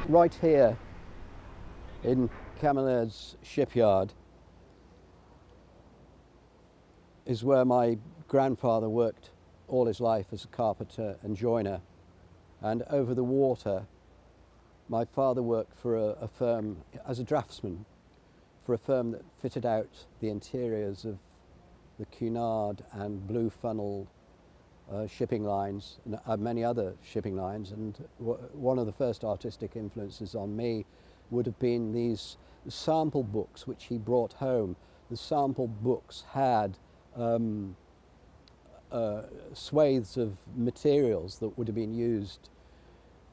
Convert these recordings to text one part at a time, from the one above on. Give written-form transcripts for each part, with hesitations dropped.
Right here in Camilaird's shipyard is where my grandfather worked all his life as a carpenter and joiner, and over the water my father worked for a firm as a draftsman for a firm that fitted out the interiors of the Cunard and Blue Funnel shipping lines and many other shipping lines, and one of the first artistic influences on me would have been these sample books which he brought home. The sample books had swathes of materials that would have been used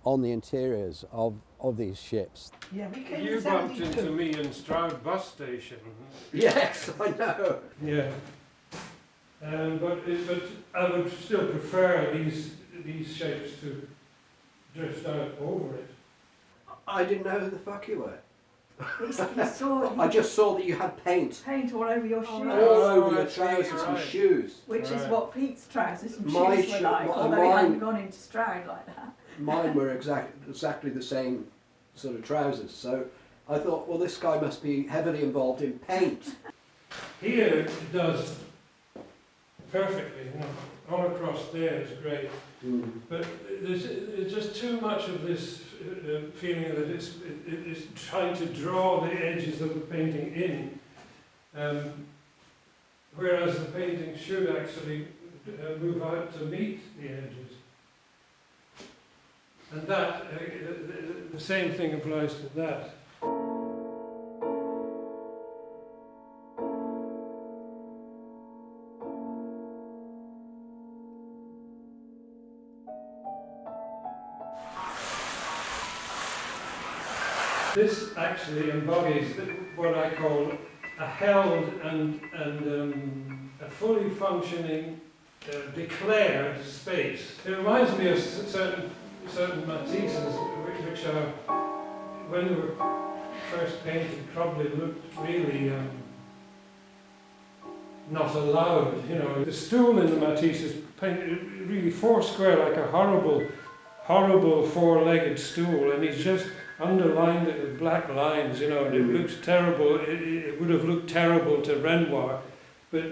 on the interiors of these ships. Yeah, we came You in bumped 72. into me in Stroud bus station. Yes, I know. Yeah. But I would still prefer these shapes to drift out over it. I didn't know who the fuck you were. You saw I just saw that you had paint paint all over your shoes, all over your right, trousers and right. shoes. which is Right. what Pete's trousers and My shoes were shoe- like, my- although he mine- hadn't gone into Stroud like that. Mine were exactly the same sort of trousers. So I thought, well, this guy must be heavily involved in paint. Here it does perfectly. You know, all across there is great. But there's just too much of this feeling that it's trying to draw the edges of the painting in, whereas the painting should actually move out to meet the edges. And that, the same thing applies to that. This actually embodies what I call a held and a fully functioning, declared space. It reminds me of certain Matisses, which are, when they were first painted, probably looked really not allowed. You know, the stool in the Matisse is painted really four-square, like a horrible four-legged stool, and he's just underlined it with black lines, you know, and it looks terrible. It would have looked terrible to Renoir, but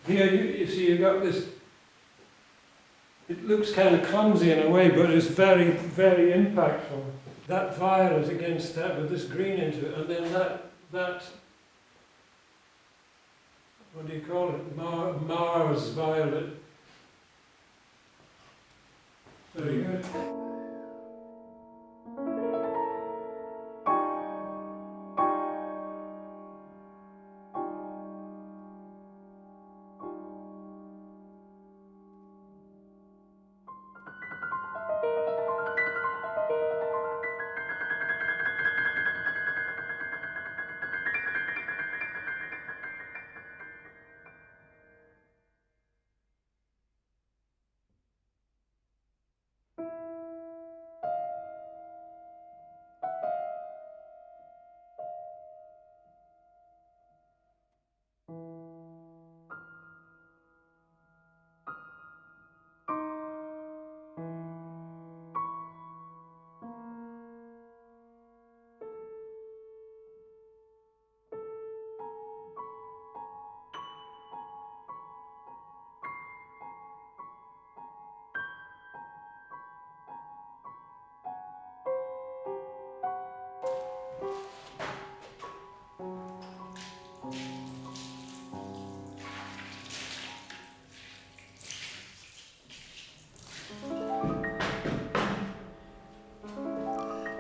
here you see you've got this. It looks kind of clumsy in a way, but it's very, very impactful. That violet against that with this green into it, and then that what do you call it? Mars violet. Very good.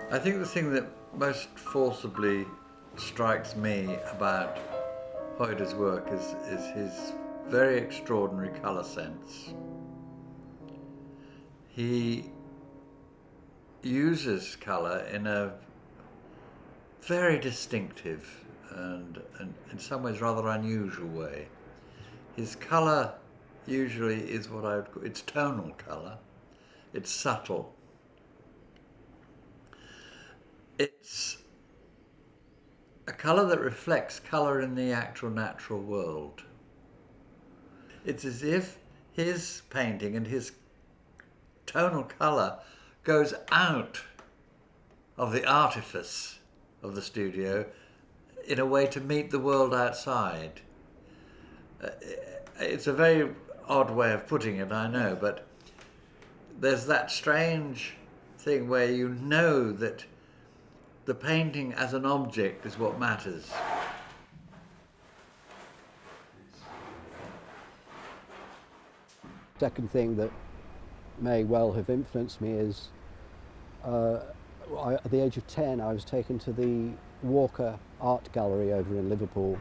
I think the thing that most forcibly strikes me about Hoida's work is his very extraordinary colour sense. He uses colour in a very distinctive and in some ways rather unusual way. His colour usually is what I would call, it's tonal colour, it's subtle. It's a colour that reflects colour in the actual natural world. It's as if his painting and his tonal colour goes out of the artifice of the studio in a way to meet the world outside. It's a very odd way of putting it, I know, but there's that strange thing where you know that the painting as an object is what matters. Second thing that may well have influenced me is at the age of 10 I was taken to the Walker Art Gallery over in Liverpool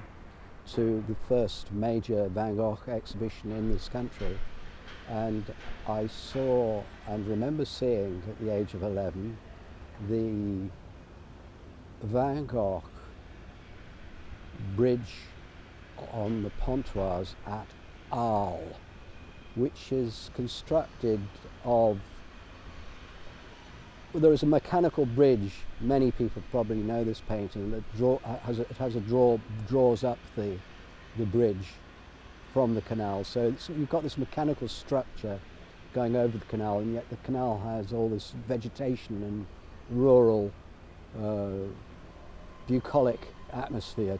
to the first major Van Gogh exhibition in this country, and I saw and remember seeing at the age of 11 the Van Gogh bridge on the Pontoise at Arles, which is constructed of, there is a mechanical bridge. Many people probably know this painting that draws up the bridge from the canal. So you've got this mechanical structure going over the canal, and yet the canal has all this vegetation and rural, bucolic atmosphere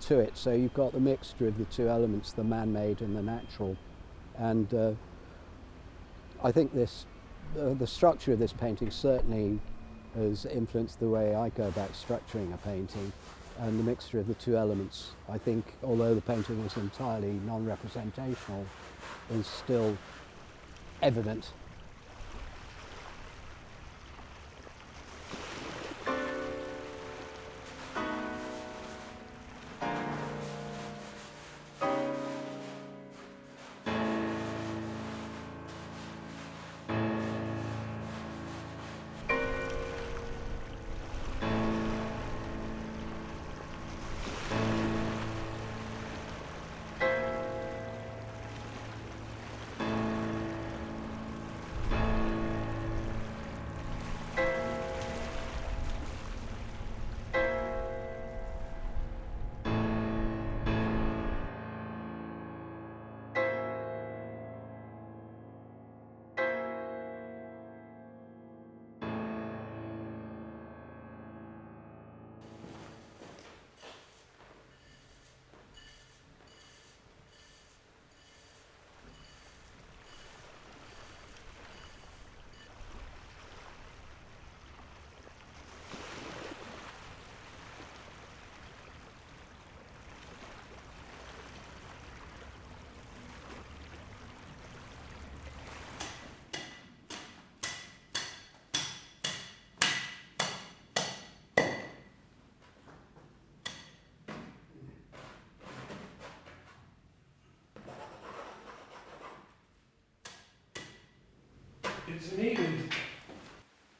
to it. So you've got the mixture of the two elements, the man-made and the natural. And I think the structure of this painting certainly has influenced the way I go about structuring a painting, and the mixture of the two elements, I think, although the painting was entirely non-representational, is still evident.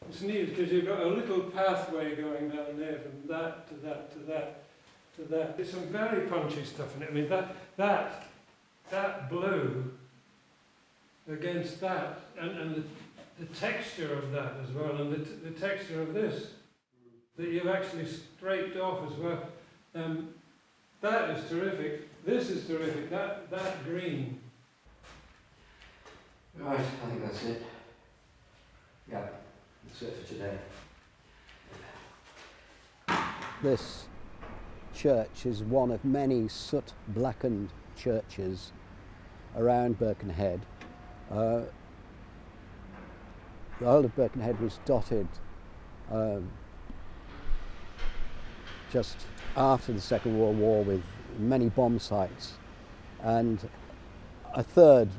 It's needed because you've got a little pathway going down there from that to that to that to that. There's some very punchy stuff in it. I mean, that blue against that, and the texture of that as well, and the texture of this that you've actually scraped off as well. That is terrific. This is terrific. That green. Right, I think that's it. Yeah, that's it for today. This church is one of many soot-blackened churches around Birkenhead. The whole of Birkenhead was dotted just after the Second World War with many bomb sites, and a third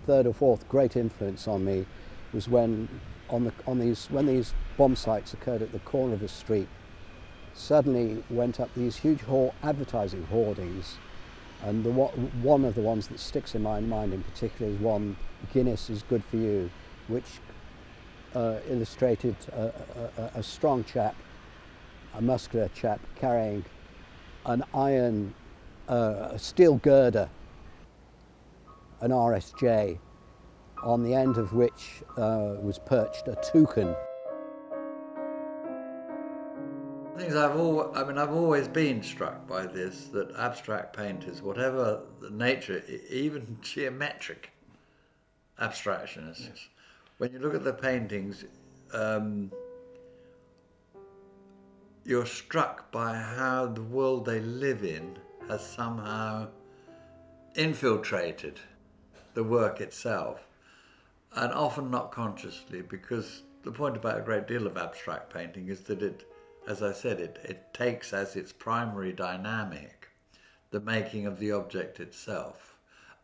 or fourth great influence on me was when these bomb sites occurred at the corner of a street, suddenly went up these huge advertising hoardings, and one of the ones that sticks in my mind in particular is one, "Guinness is good for you," which illustrated a strong chap, a muscular chap, carrying an iron, a steel girder, an RSJ, on the end of which was perched a toucan. I've always been struck by this, that abstract painters, whatever the nature, even geometric abstractionists, when you look at the paintings, you're struck by how the world they live in has somehow infiltrated the work itself, and often not consciously, because the point about a great deal of abstract painting is that it, as I said, it takes as its primary dynamic the making of the object itself,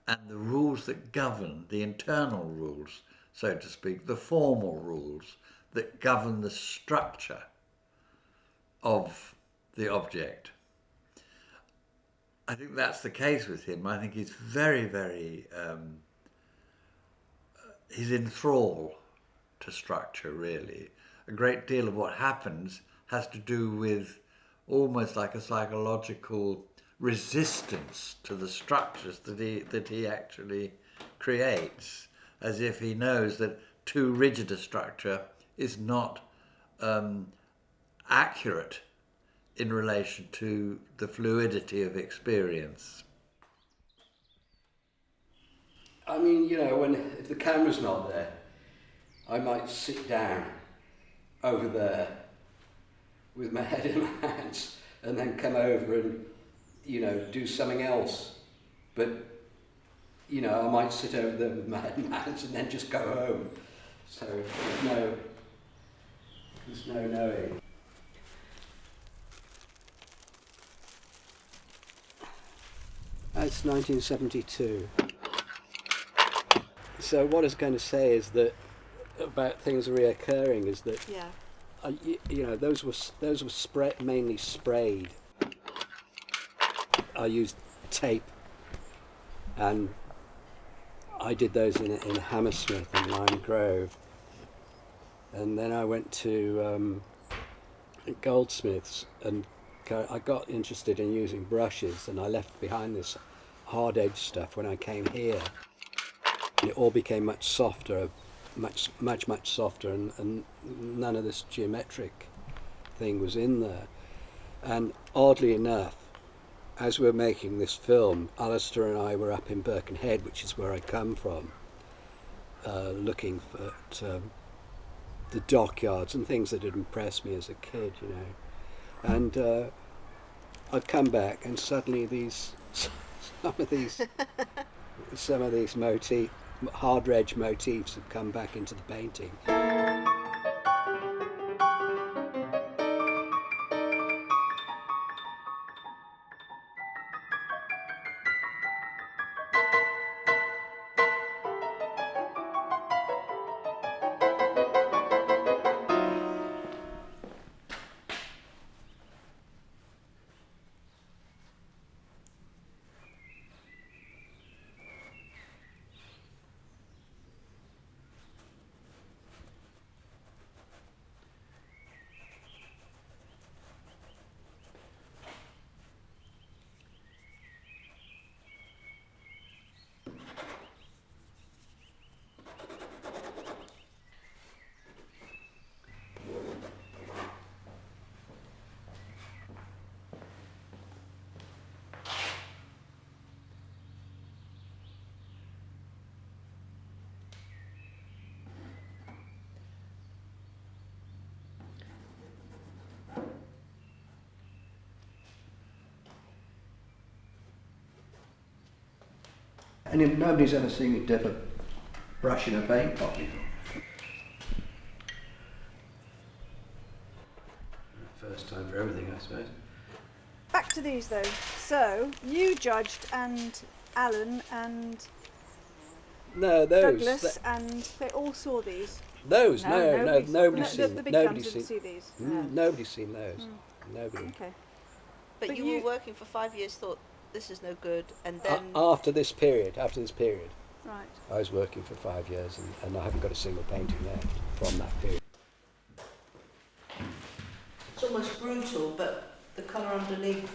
and the rules that govern, the internal rules, so to speak, the formal rules that govern the structure of the object. I think that's the case with him. I think he's very, very, he's in thrall to structure, really. A great deal of what happens has to do with almost like a psychological resistance to the structures that he actually creates, as if he knows that too rigid a structure is not accurate in relation to the fluidity of experience. I mean, you know, if the camera's not there, I might sit down over there with my head in my hands and then come over and, you know, do something else. But, you know, I might sit over there with my head in my hands and then just go home. So there's no knowing. That's 1972. So what I was going to say is that about things reoccurring is that you know, those were mainly sprayed. I used tape, and I did those in Hammersmith and Lime Grove, and then I went to Goldsmiths, and I got interested in using brushes, and I left behind this hard edge stuff when I came here. And it all became much softer, much softer, and none of this geometric thing was in there. And oddly enough, as we were making this film, Alasdair and I were up in Birkenhead, which is where I come from, looking at the dockyards and things that had impressed me as a kid, you know. And I've come back, and suddenly some of these hard edge motifs have come back into the painting. And nobody's ever seen me dip a brush in a paint pot before. First time for everything, I suppose. Back to these though. So you judged, and Alan and Douglas, and they all saw these. Nobody's seen the them. big Nobody's guns didn't seen. see these. Nobody's seen those. Nobody. Okay. But you were working for 5 years, thought this is no good, and then After this period, Right. I was working for 5 years, and I haven't got a single painting left from that period. it's almost brutal, but the colour underneath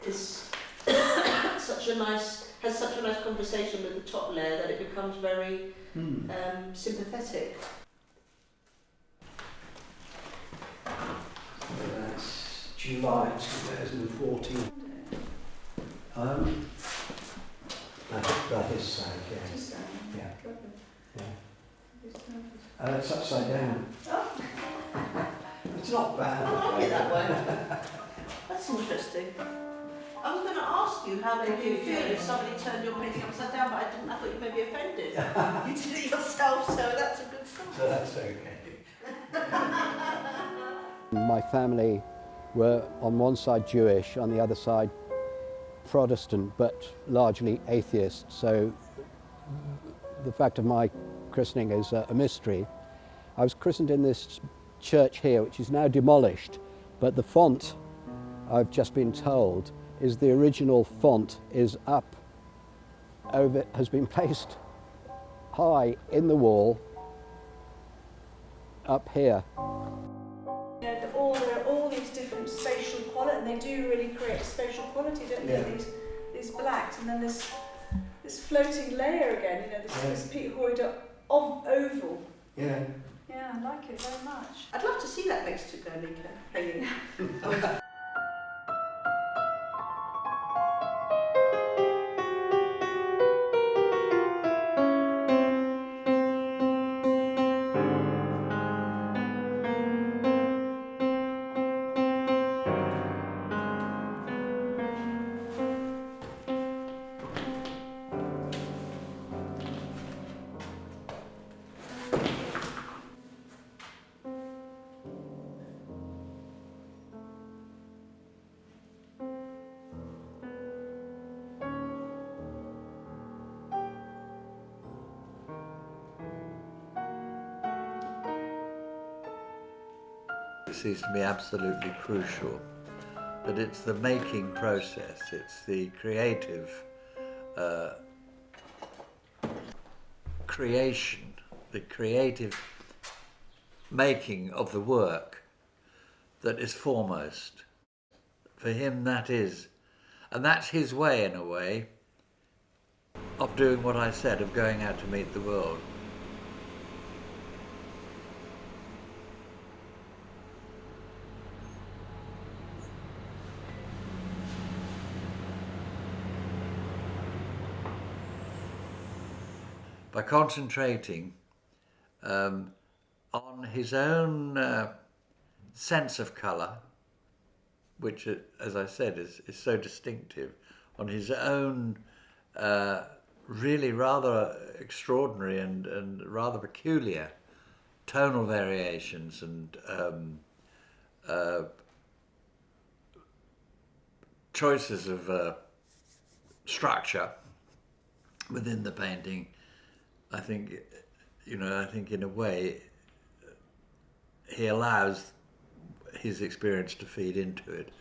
is such a nice conversation with the top layer that it becomes very sympathetic. So that's July 2014. That is sad, yeah. It's upside down. It's not bad. I like it that way. That's interesting. I was going to ask you how did you feel if somebody turned your painting upside down, but I didn't. I thought you may be offended. You did it yourself, so that's a good sign. So that's okay. My family were on one side Jewish, on the other side Protestant, but largely atheist. So the fact of my christening is a mystery. I was christened in this church here, which is now demolished, but the font, I've just been told, is the original font is up over, has been placed high in the wall up here. You know, there are all these different spatial quality, and they do really create spatial quality, don't they? Yeah. These blacks, and then this floating layer again. You know, this Pete Hoida of oval. Yeah. Yeah, I like it very much. I'd love to see that next to Guernica hanging. It seems to me absolutely crucial that it's the making process, it's the creative creation, the creative making of the work that is foremost. For him that is, and that's his way in a way of doing what I said, of going out to meet the world. By concentrating on his own sense of colour, which, as I said, is so distinctive, on his own really rather extraordinary and rather peculiar tonal variations and choices of structure within the painting. I think in a way he allows his experience to feed into it,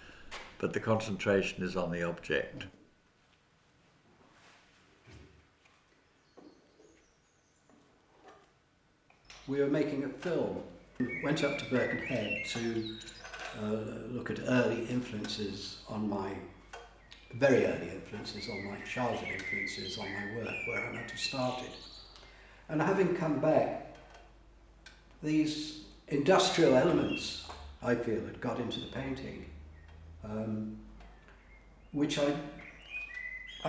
but the concentration is on the object. We were making a film. We went up to Birkenhead to look at early influences on my, very early influences on my childhood influences on my work, where I might have started. And having come back, these industrial elements, I feel, had got into the painting, which I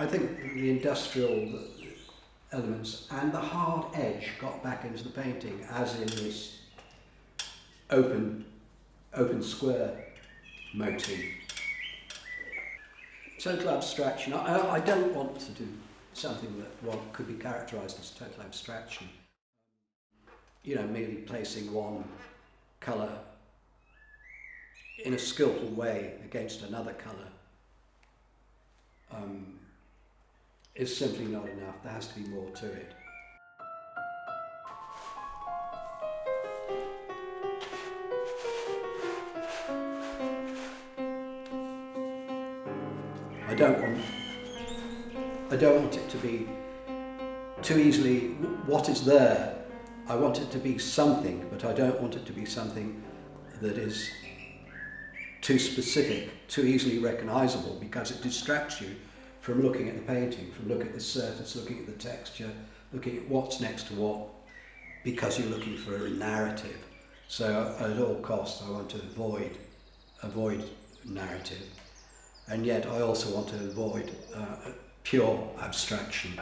think the industrial elements and the hard edge got back into the painting, as in this open square motif. Total abstraction. I don't want to do something that could be characterised as total abstraction. You know, merely placing one colour in a skillful way against another colour is simply not enough. There has to be more to it. I don't want it to be too easily what is there. I want it to be something, but I don't want it to be something that is too specific, too easily recognisable, because it distracts you from looking at the painting, from looking at the surface, looking at the texture, looking at what's next to what, because you're looking for a narrative. So at all costs I want to avoid narrative, and yet I also want to avoid pure abstraction.